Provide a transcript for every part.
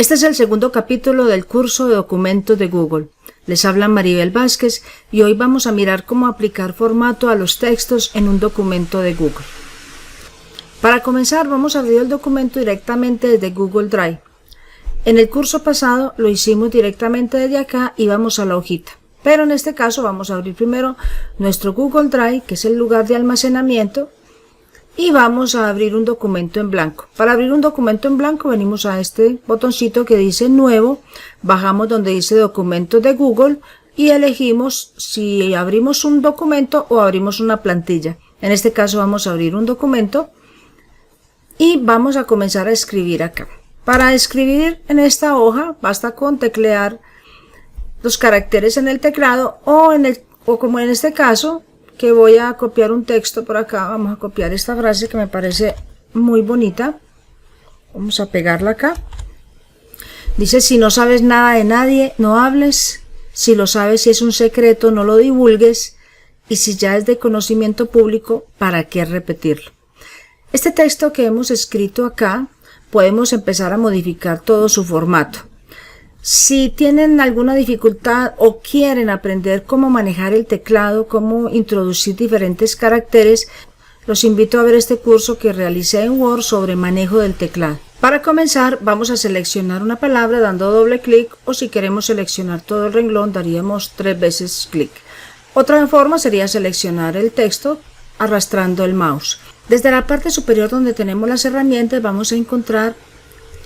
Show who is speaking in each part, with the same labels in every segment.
Speaker 1: Este es el segundo capítulo del curso de documentos de Google. Les habla Maribel Vázquez y hoy vamos a mirar cómo aplicar formato a los textos en un documento de Google. Para comenzar, vamos a abrir el documento directamente desde Google Drive. En el curso pasado lo hicimos directamente desde acá y vamos a la hojita. Pero en este caso vamos a abrir primero nuestro Google Drive, que es el lugar de almacenamiento, y vamos a abrir un documento en blanco. Para abrir un documento en blanco venimos a este botoncito que dice Nuevo, bajamos donde dice Documentos de Google y elegimos si abrimos un documento o abrimos una plantilla. En este caso vamos a abrir un documento y vamos a comenzar a escribir acá. Para escribir en esta hoja basta con teclear los caracteres en el teclado o como en este caso, que voy a copiar un texto por acá. Vamos a copiar esta frase que me parece muy bonita. Vamos a pegarla acá. Dice: si no sabes nada de nadie, no hables. Si lo sabes y es un secreto, no lo divulgues. Y si ya es de conocimiento público, ¿para qué repetirlo? Este texto que hemos escrito acá, podemos empezar a modificar todo su formato. Si tienen alguna dificultad o quieren aprender cómo manejar el teclado, cómo introducir diferentes caracteres, los invito a ver este curso que realicé en Word sobre manejo del teclado. Para comenzar, vamos a seleccionar una palabra dando doble clic, o si queremos seleccionar todo el renglón, daríamos 3 veces clic. Otra forma sería seleccionar el texto arrastrando el mouse. Desde la parte superior donde tenemos las herramientas vamos a encontrar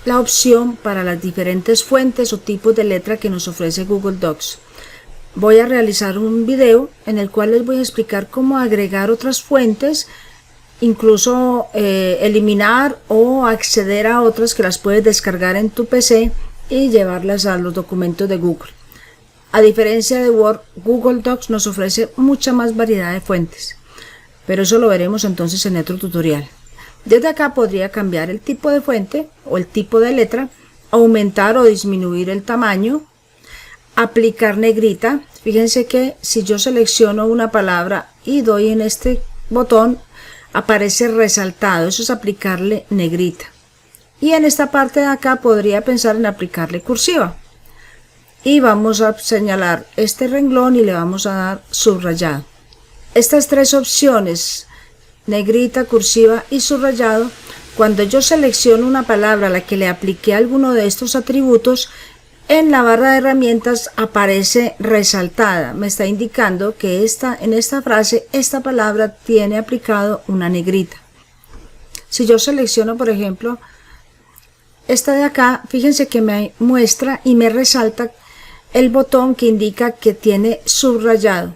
Speaker 1: la opción para las diferentes fuentes o tipos de letra que nos ofrece Google Docs. Voy a realizar un video en el cual les voy a explicar cómo agregar otras fuentes, incluso eliminar o acceder a otras que las puedes descargar en tu PC y llevarlas a los documentos de Google. A diferencia de Word, Google Docs nos ofrece mucha más variedad de fuentes, pero eso lo veremos entonces en otro tutorial. Desde acá podría cambiar el tipo de fuente o el tipo de letra, aumentar o disminuir el tamaño, aplicar negrita. Fíjense que si yo selecciono una palabra y doy en este botón, aparece resaltado, eso es aplicarle negrita. Y en esta parte de acá podría pensar en aplicarle cursiva. Y vamos a señalar este renglón y le vamos a dar subrayado. Estas tres opciones, negrita, cursiva y subrayado, cuando yo selecciono una palabra a la que le apliqué alguno de estos atributos, en la barra de herramientas aparece resaltada. Me está indicando que en esta frase esta palabra tiene aplicado una negrita. Si yo selecciono, por ejemplo, esta de acá, fíjense que me muestra y me resalta el botón que indica que tiene subrayado.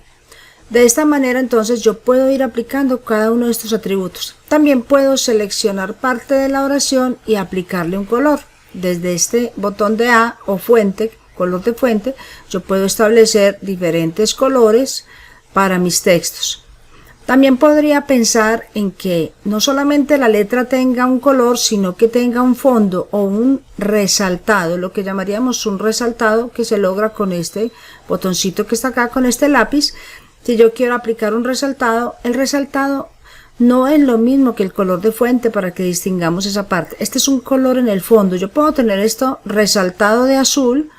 Speaker 1: De esta manera entonces yo puedo ir aplicando cada uno de estos atributos. También puedo seleccionar parte de la oración y aplicarle un color. Desde este botón de A o fuente, color de fuente, yo puedo establecer diferentes colores para mis textos. También podría pensar en que no solamente la letra tenga un color, sino que tenga un fondo o un resaltado, lo que llamaríamos un resaltado, que se logra con este botoncito que está acá, con este lápiz. Si yo quiero aplicar un resaltado, el resaltado no es lo mismo que el color de fuente para que distingamos esa parte. Este es un color en el fondo. Yo puedo tener esto resaltado de azul,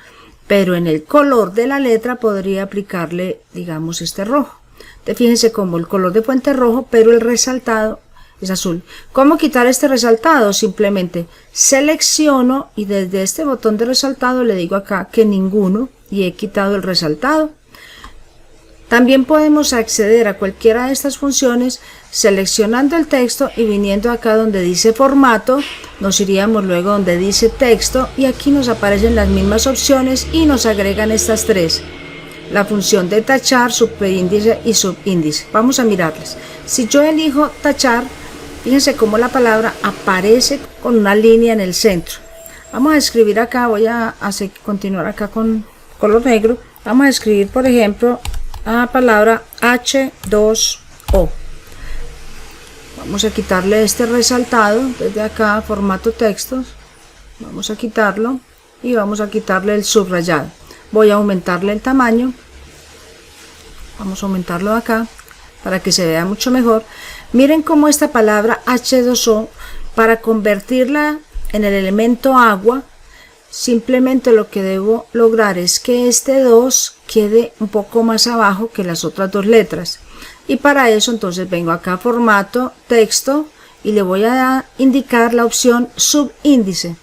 Speaker 1: pero en el color de la letra podría aplicarle, digamos, este rojo. Fíjense como el color de fuente es rojo, pero el resaltado es azul. ¿Cómo quitar este resaltado? Simplemente selecciono y desde este botón de resaltado le digo acá que ninguno y he quitado el resaltado. También podemos acceder a cualquiera de estas funciones seleccionando el texto y viniendo acá donde dice formato, nos iríamos luego donde dice texto y aquí nos aparecen las mismas opciones y nos agregan estas tres. La función de tachar, superíndice y subíndice. Vamos a mirarlas. Si yo elijo tachar, fíjense cómo la palabra aparece con una línea en el centro. Vamos a escribir acá, voy a continuar acá con color negro. Vamos a escribir, por ejemplo, la palabra H2O. Vamos a quitarle este resaltado desde acá, formato textos. Vamos a quitarlo y vamos a quitarle el subrayado. Voy a aumentarle el tamaño. Vamos a aumentarlo acá para que se vea mucho mejor. Miren cómo esta palabra H2O, para convertirla en el elemento agua, Simplemente lo que debo lograr es que este 2 quede un poco más abajo que las otras dos letras. Y para eso entonces vengo acá a formato, texto, y le voy a indicar la opción subíndice.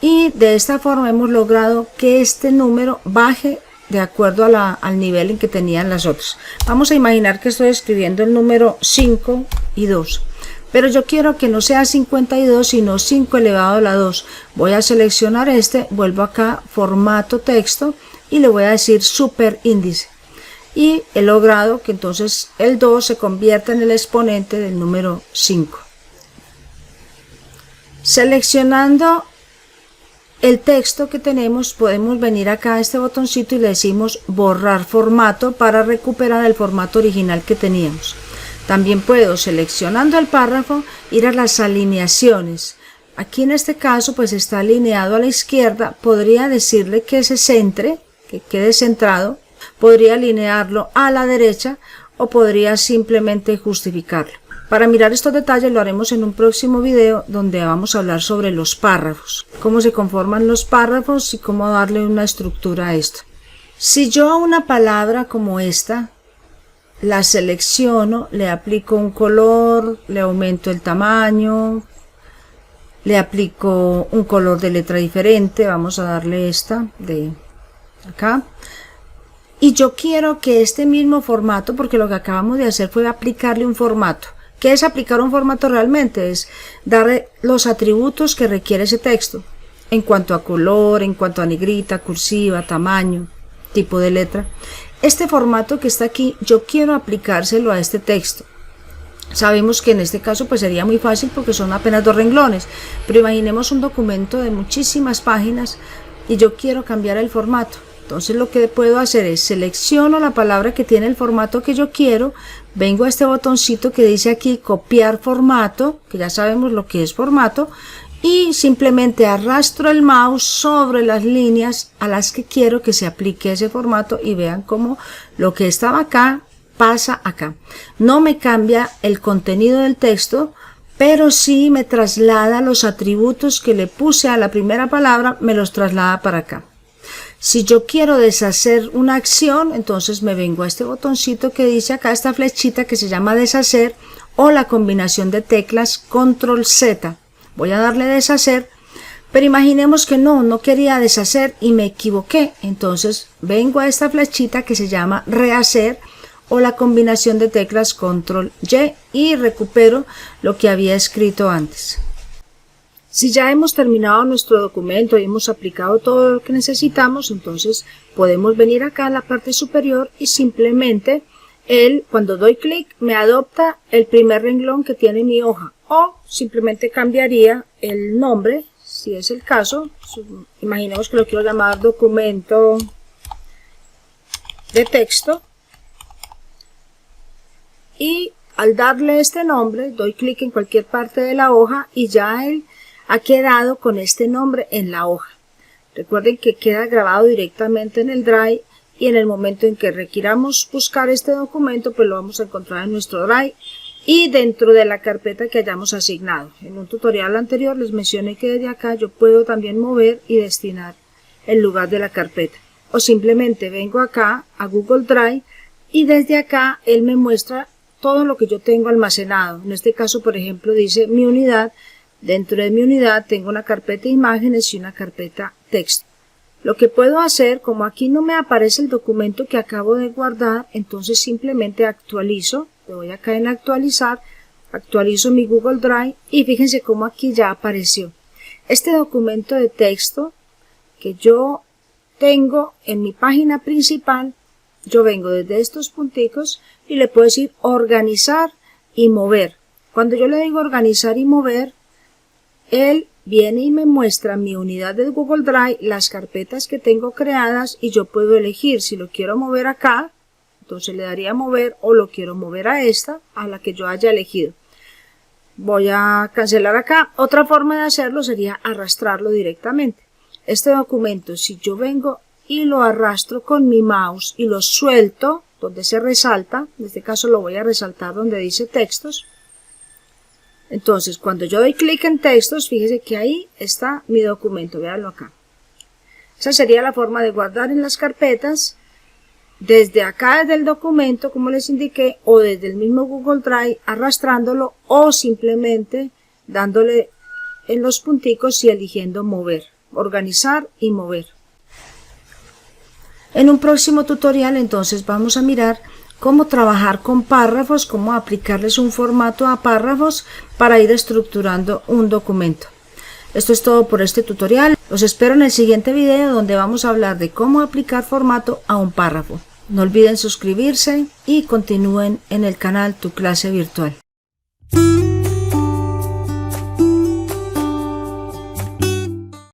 Speaker 1: Y de esta forma hemos logrado que este número baje de acuerdo al nivel en que tenían las otras. Vamos a imaginar que estoy escribiendo el número 5 y 2. Pero yo quiero que no sea 52, sino 5 elevado a la 2. Voy a seleccionar este, vuelvo acá, formato texto, y le voy a decir superíndice. Y he logrado que entonces el 2 se convierta en el exponente del número 5. Seleccionando el texto que tenemos, podemos venir acá a este botoncito y le decimos borrar formato para recuperar el formato original que teníamos. También puedo, seleccionando el párrafo, ir a las alineaciones. Aquí en este caso pues está alineado a la izquierda. Podría decirle que se centre, que quede centrado. Podría alinearlo a la derecha o podría simplemente justificarlo. Para mirar estos detalles lo haremos en un próximo video donde vamos a hablar sobre los párrafos, cómo se conforman los párrafos y cómo darle una estructura a esto. Si yo a una palabra como esta la selecciono, le aplico un color, le aumento el tamaño, le aplico un color de letra diferente, vamos a darle esta de acá. Y yo quiero que este mismo formato, porque lo que acabamos de hacer fue aplicarle un formato. ¿Qué es aplicar un formato realmente? Es darle los atributos que requiere ese texto, en cuanto a color, en cuanto a negrita, cursiva, tamaño, tipo de letra. Este formato que está aquí, yo quiero aplicárselo a este texto. Sabemos que en este caso pues sería muy fácil porque son apenas 2 renglones, pero imaginemos un documento de muchísimas páginas y yo quiero cambiar el formato. Entonces lo que puedo hacer es selecciono la palabra que tiene el formato que yo quiero, vengo a este botoncito que dice aquí copiar formato, que ya sabemos lo que es formato, y simplemente arrastro el mouse sobre las líneas a las que quiero que se aplique ese formato y vean cómo lo que estaba acá pasa acá. No me cambia el contenido del texto, pero sí me traslada los atributos que le puse a la primera palabra, me los traslada para acá. Si yo quiero deshacer una acción, entonces me vengo a este botoncito que dice acá, esta flechita que se llama deshacer, o la combinación de teclas control Z. Voy a darle deshacer, pero imaginemos que no quería deshacer y me equivoqué. Entonces vengo a esta flechita que se llama rehacer, o la combinación de teclas control Y y recupero lo que había escrito antes. Si ya hemos terminado nuestro documento y hemos aplicado todo lo que necesitamos, entonces podemos venir acá a la parte superior y simplemente cuando doy clic me adopta el primer renglón que tiene mi hoja, o simplemente cambiaría el nombre si es el caso. Imaginemos que lo quiero llamar documento de texto y al darle este nombre doy clic en cualquier parte de la hoja y ya él ha quedado con este nombre en la hoja. Recuerden que queda grabado directamente en el Drive y en el momento en que requiramos buscar este documento pues lo vamos a encontrar en nuestro Drive y dentro de la carpeta que hayamos asignado. En un tutorial anterior les mencioné que desde acá yo puedo también mover y destinar el lugar de la carpeta, o simplemente vengo acá a Google Drive y desde acá él me muestra todo lo que yo tengo almacenado. En este caso, por ejemplo, dice mi unidad. Dentro de mi unidad tengo una carpeta de imágenes y una carpeta texto. Lo que puedo hacer, como aquí no me aparece el documento que acabo de guardar, entonces simplemente actualizo. Le voy acá en actualizar, actualizo mi Google Drive y fíjense cómo aquí ya apareció. Este documento de texto que yo tengo en mi página principal, yo vengo desde estos punticos y le puedo decir organizar y mover. Cuando yo le digo organizar y mover, él viene y me muestra mi unidad de Google Drive, las carpetas que tengo creadas y yo puedo elegir si lo quiero mover acá, entonces le daría mover, o lo quiero mover a esta, a la que yo haya elegido. Voy a cancelar acá. Otra forma de hacerlo sería arrastrarlo directamente. Este documento, si yo vengo y lo arrastro con mi mouse y lo suelto donde se resalta, en este caso lo voy a resaltar donde dice textos. Entonces, cuando yo doy clic en textos, fíjese que ahí está mi documento, véanlo acá. Esa sería la forma de guardar en las carpetas, desde acá, desde el documento, como les indiqué, o desde el mismo Google Drive, arrastrándolo o simplemente dándole en los punticos y eligiendo mover, organizar y mover. En un próximo tutorial entonces vamos a mirar cómo trabajar con párrafos, cómo aplicarles un formato a párrafos para ir estructurando un documento. Esto es todo por este tutorial. Los espero en el siguiente video donde vamos a hablar de cómo aplicar formato a un párrafo. No olviden suscribirse y continúen en el canal Tu Clase Virtual.